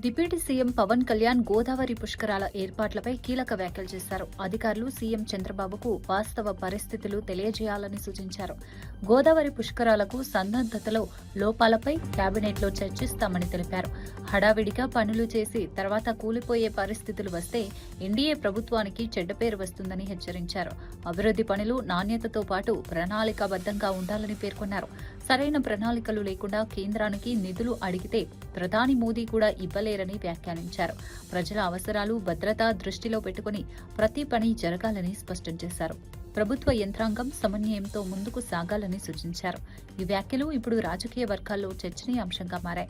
Deputy CM Pawan Kalyan Godavari పుష్కరాల ఏర్పాట్లపై కీలక వ్యాఖ్యలు చేశారు. అధికారులు సీఎం చంద్రబాబుకు వాస్తవ పరిస్థితులు తెలియజేయాలని సూచించారు. గోదావరి పుష్కరాలకు సన్నద్ధతలో లోపాలపై కేబినెట్లో చర్చిస్తామని తెలిపారు. హడావిడిగా పనులు చేసి తర్వాత కూలిపోయే పరిస్థితులు వస్తే ఎన్డీఏ ప్రభుత్వానికి చెడ్డ పేరు వస్తుందని హెచ్చరించారు. అభివృద్ధి పనులు నాణ్యతతో పాటు ప్రణాళికాబద్ధంగా ఉండాలని పేర్కొన్నారు. సరైన ప్రణాళికలు లేకుండా కేంద్రానికి నిధులు అడిగితే ప్రధాని మోదీ కూడా ఇవ్వలేరని వ్యాఖ్యానించారు. ప్రజల అవసరాలు, భద్రత దృష్టిలో పెట్టుకుని ప్రతి పని జరగాలని స్పష్టం చేశారు. ప్రభుత్వ యంత్రాంగం సమన్వయంతో ముందుకు సాగాలని సూచించారు. ఈ వ్యాఖ్యలు ఇప్పుడు రాజకీయ వర్గాల్లో చర్చనీయాంశంగా మారాయి.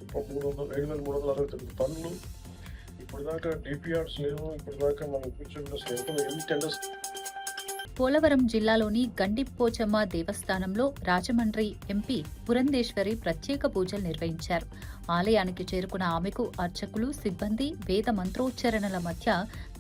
పోలవరం జిల్లాలోని గండిపోచమ్మ దేవస్థానంలో రాజమండ్రి ఎంపీ పురంధేశ్వరి ప్రత్యేక పూజలు నిర్వహించారు. ఆలయానికి చేరుకున్న ఆమెకు అర్చకులు, సిబ్బంది వేద మంత్రోచ్చరణల మధ్య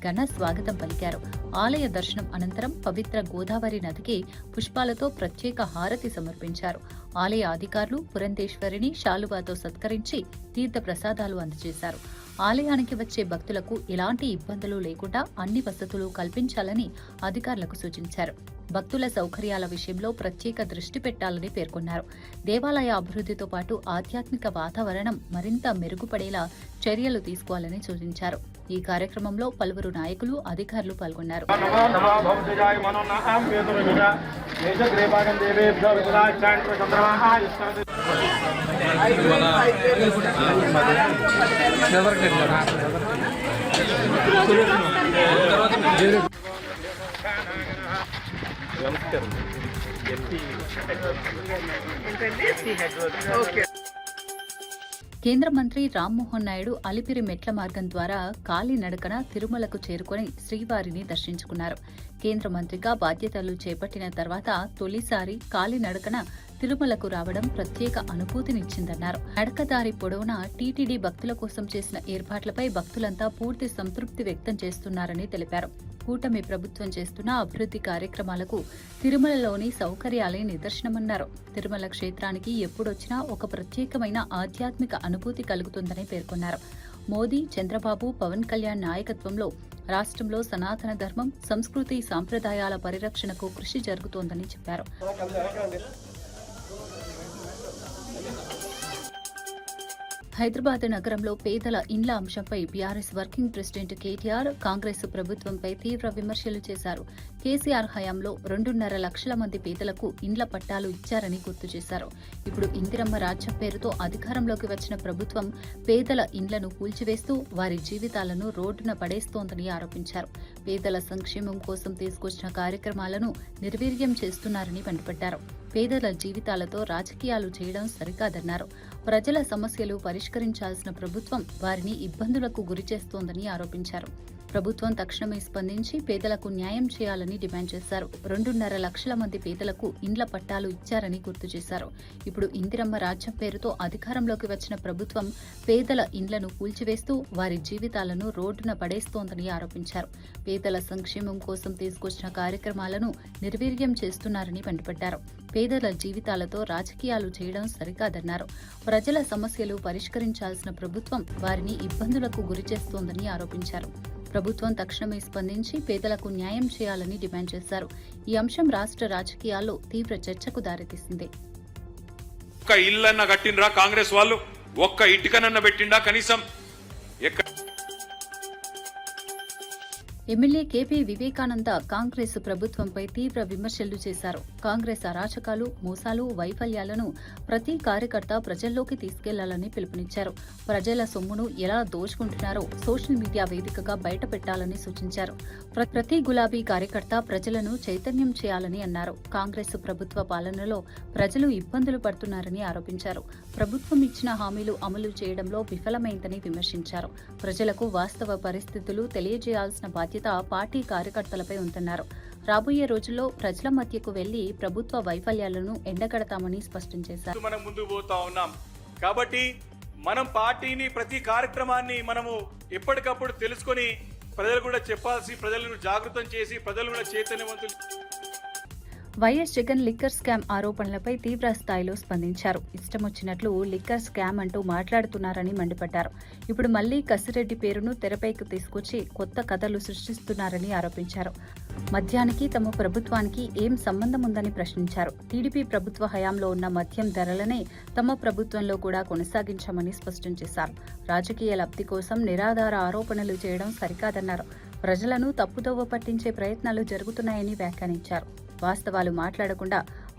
ఘన స్వాగతం పలికారు. ఆలయ దర్శనం అనంతరం పవిత్ర గోదావరి నదికి పుష్పాలతో ప్రత్యేక హారతి సమర్పించారు. ఆలయ అధికారులు పురంధేశ్వరిని శాలువాతో సత్కరించి తీర్థ ప్రసాదాలు అందజేశారు. ఆలయానికి వచ్చే భక్తులకు ఎలాంటి ఇబ్బందులు లేకుండా అన్ని వసతులు కల్పించాలని అధికారులకు సూచించారు. భక్తుల సౌకర్యాల విషయంలో ప్రత్యేక దృష్టి పెట్టాలని పేర్కొన్నారు. దేవాలయ అభివృద్ధితో పాటు ఆధ్యాత్మిక వాతావరణం మరింత మెరుగుపడేలా చర్యలు తీసుకోవాలని సూచించారు. ఈ కార్యక్రమంలో పలువురు నాయకులు, అధికారులు పాల్గొన్నారు. కేంద్ర మంత్రి రామ్మోహన్ నాయుడు అలిపిరి మెట్ల మార్గం ద్వారా కాలినడకన తిరుమలకు చేరుకుని శ్రీవారిని దర్శించుకున్నారు. కేంద్ర మంత్రిగా బాధ్యతలు చేపట్టిన తర్వాత తొలిసారి కాలినడకన తిరుమలకు రావడం ప్రత్యేక అనుభూతినిచ్చిందన్నారు. నడకదారి పొడవునా టీటీడీ భక్తుల కోసం చేసిన ఏర్పాట్లపై భక్తులంతా పూర్తి సంతృప్తి వ్యక్తం చేస్తున్నారని తెలిపారు. కూటమి ప్రభుత్వం చేస్తున్న అభివృద్ధి కార్యక్రమాలకు తిరుమలలోని సౌకర్యాలే నిదర్శనమన్నారు. తిరుమల క్షేత్రానికి ఎప్పుడొచ్చినా ఒక ప్రత్యేకమైన ఆధ్యాత్మిక అనుభూతి కలుగుతుందని పేర్కొన్నారు. మోదీ, చంద్రబాబు, పవన్ కళ్యాణ్ నాయకత్వంలో రాష్ట్రంలో సనాతన ధర్మం, సంస్కృతి, సాంప్రదాయాల పరిరక్షణకు కృషి జరుగుతోందని చెప్పారు. హైదరాబాద్ నగరంలో పేదల ఇండ్ల అంశంపై BRS working president KTR Congress ప్రభుత్వంపై తీవ్ర విమర్శలు చేశారు. కేసీఆర్ హయాంలో 2.5 లక్షల మంది పేదలకు ఇండ్ల పట్టాలు ఇచ్చారని గుర్తు చేశారు. ఇప్పుడు ఇందిరమ్మ రాజ్యం పేరుతో అధికారంలోకి వచ్చిన ప్రభుత్వం పేదల ఇండ్లను కూల్చివేస్తూ వారి జీవితాలను రోడ్డున పడేస్తోందని ఆరోపించారు. పేదల సంక్షేమం కోసం తీసుకొచ్చిన కార్యక్రమాలను నిర్వీర్యం చేస్తున్నారని మండిపడ్డారు. పేదల జీవితాలతో రాజకీయాలు చేయడం సరికాదన్నారు. ప్రజల సమస్యలు పరిష్కరించాల్సిన ప్రభుత్వం వారిని ఇబ్బందులకు గురిచేస్తోందని ఆరోపించారు. ప్రభుత్వం తక్షణమే స్పందించి పేదలకు న్యాయం చేయాలని డిమాండ్ చేశారు. 2.5 లక్షల మంది పేదలకు ఇండ్ల పట్టాలు ఇచ్చారని గుర్తు చేశారు. ఇప్పుడు ఇందిరమ్మ రాజ్యం పేరుతో అధికారంలోకి వచ్చిన ప్రభుత్వం పేదల ఇండ్లను కూల్చివేస్తూ వారి జీవితాలను రోడ్డున పడేస్తోందని ఆరోపించారు. పేదల సంక్షేమం కోసం తీసుకొచ్చిన కార్యక్రమాలను నిర్వీర్యం చేస్తున్నారని మండిపడ్డారు. పేదల జీవితాలతో రాజకీయాలు చేయడం సరికాదన్నారు. ప్రజల సమస్యలు పరిష్కరించాల్సిన ప్రభుత్వం వారిని ఇబ్బందులకు గురిచేస్తోందని ఆరోపించారు. ప్రభుత్వం తక్షణమే స్పందించి పేదలకు న్యాయం చేయాలని డిమాండ్ చేశారు. ఈ అంశం రాష్ట్ర రాజకీయాల్లో తీవ్ర చర్చకు దారితీసింది. ఒక్క ఇల్లన్న కట్టినరా కాంగ్రెస్ వాళ్ళు? ఒక్క ఇటుకనన్న పెట్టిండా కనీసం? ఎమ్మెల్యే కేపీ వివేకానంద కాంగ్రెస్ ప్రభుత్వంపై తీవ్ర విమర్శలు చేశారు. కాంగ్రెస్ అరాచకాలు, మోసాలు, వైఫల్యాలను ప్రతి కార్యకర్త ప్రజల్లోకి తీసుకెళ్లాలని పిలుపునిచ్చారు. ప్రజల సొమ్మును ఎలా దోచుకుంటున్నారో సోషల్ మీడియా వేదికగా బయటపెట్టాలని సూచించారు. ప్రతి గులాబీ కార్యకర్త ప్రజలను చైతన్యం చేయాలని అన్నారు. కాంగ్రెస్ ప్రభుత్వ పాలనలో ప్రజలు ఇబ్బందులు పడుతున్నారని ఆరోపించారు. ప్రభుత్వం ఇచ్చిన హామీలు అమలు చేయడంలో విఫలమైందని విమర్శించారు. ప్రజలకు వాస్తవ పరిస్థితులు తెలియజేయాల్సిన బాధ్యత పార్టీ కార్యకర్తలపై ఉందన్నారు. రాబోయే రోజుల్లో ప్రజల మధ్యకు వెళ్లి ప్రభుత్వ వైఫల్యాలను ఎండగడతామని స్పష్టం చేశారు. మనం ముందుకు పోతా ఉన్నాం కాబట్టి మనం పార్టీని ప్రతి కార్యక్రమాన్ని మనము ఎప్పటికప్పుడు తెలుసుకొని ప్రజలు కూడా చెప్పాల్సి, ప్రజలను జాగృతం చేసి ప్రజలు కూడా చైతన్యవంతులు వైఎస్ జగన్ లిక్కర్ స్కామ్ ఆరోపణలపై తీవ్ర స్థాయిలో స్పందించారు. ఇష్టమొచ్చినట్లు లిక్కర్ స్కామ్ అంటూ మాట్లాడుతున్నారని మండిపడ్డారు. ఇప్పుడు మళ్లీ కసిరెడ్డి పేరును తెరపైకి తీసుకొచ్చి కొత్త కథలు సృష్టిస్తున్నారని ఆరోపించారు. మద్యానికి తమ ప్రభుత్వానికి ఏం సంబంధం ఉందని ప్రశ్నించారు. టీడీపీ ప్రభుత్వ హయాంలో ఉన్న మద్యం ధరలనే తమ ప్రభుత్వంలో కూడా కొనసాగించామని స్పష్టం చేశారు. రాజకీయ లబ్ధి కోసం నిరాధార ఆరోపణలు చేయడం సరికాదన్నారు. ప్రజలను తప్పుదోవ పట్టించే ప్రయత్నాలు జరుగుతున్నాయని వ్యాఖ్యానించారు. వాస్తవాలు మాట్లాడకుండా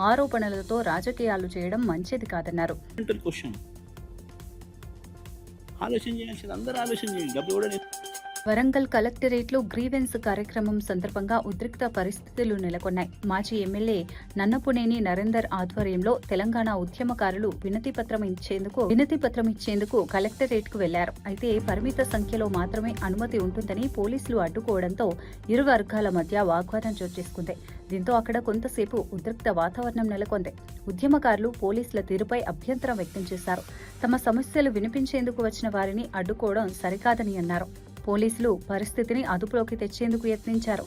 ఆరోపణలతో రాజకీయాలు చేయడం మంచిది కాదన్నారు. వరంగల్ కలెక్టరేట్లో గ్రీవెన్స్ కార్యక్రమం సందర్భంగా ఉద్రిక్త పరిస్థితులు నెలకొన్నాయి. మాజీ ఎమ్మెల్యే నన్నపునేని నరేందర్ ఆధ్వర్యంలో తెలంగాణ ఉద్యమకారులు వినతి పత్రం ఇచ్చేందుకు కలెక్టరేట్కు వెళ్లారు. అయితే పరిమిత సంఖ్యలో మాత్రమే అనుమతి ఉంటుందని పోలీసులు అడ్డుకోవడంతో ఇరు వర్గాల మధ్య వాగ్వాదం చోటు చేసుకుంది. దీంతో అక్కడ కొంతసేపు ఉద్రిక్త వాతావరణం నెలకొంది. ఉద్యమకారులు పోలీసుల తీరుపై అభ్యంతరం వ్యక్తం చేశారు. తమ సమస్యలు వినిపించేందుకు వచ్చిన వారిని అడ్డుకోవడం సరికాదని అన్నారు. పోలీసులు పరిస్థితిని అదుపులోకి తెచ్చేందుకు యత్నించారు.